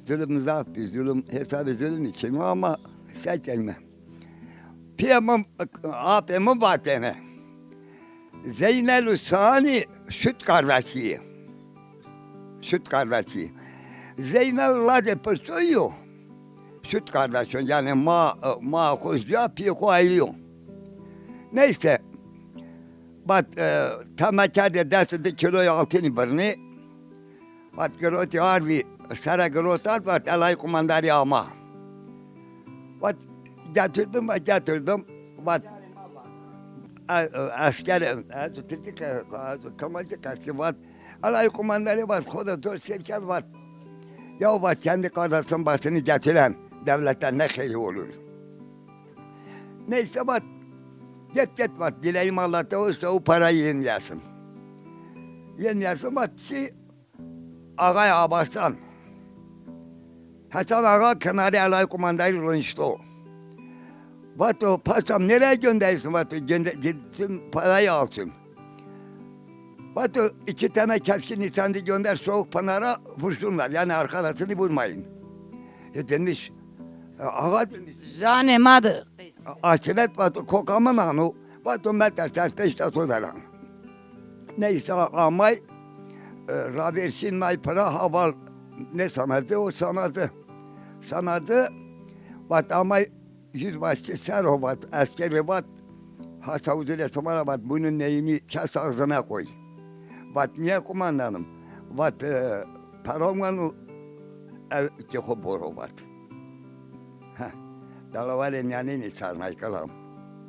zulüm zaaf bir zulüm hesabı zulüm için ama seçilme. Piyamım apemim vatene. Zeynel Sani süt kardeşi. Süt kardeşi. Zeynel Lade Pırsoyu. Süt kardeşi yani ma kuzca pi koyuyor. Neyse. Bat tamakade dersi kiloyu altını birini. Bat groti harbi sara grotar bat alay kumandari ama. Bat getirdim. Bat asker Türk kamalcı kası bat. Alay kumandari bat koda dört şirket bat. Ya bat kendi kardeşin basını getiren devletten ne hayır olur. Neyse bat. Git bat dileyim Allah'ta olsa o parayı yenmeyesin. Yenmeyesin bat ki ağay Abbas'tan. Hasan Ağa kenarı alay kumandayı runçtu. Bat o pasam nereye gönderirsin bat gitsin parayı alsın. Bat o 2 tane keskin insanı gönder soğuk pınara vursunlar yani arkadaşını vurmayın. Demiş ağa demiş. Jane madı. Aşiret bat kokamın anı. Bat o metersen 5 sodaran. Neyse amay Raversin may para haval ne sanadı o sanadı bat amay yüzbaşı Serho bat askeri bat Hasavuzule Samara bat bunun neyini kes ağzına koy. Bat niye kumandanım? Bat paramganı çeko boro bat. Dalavaren yanini sarnay kalam.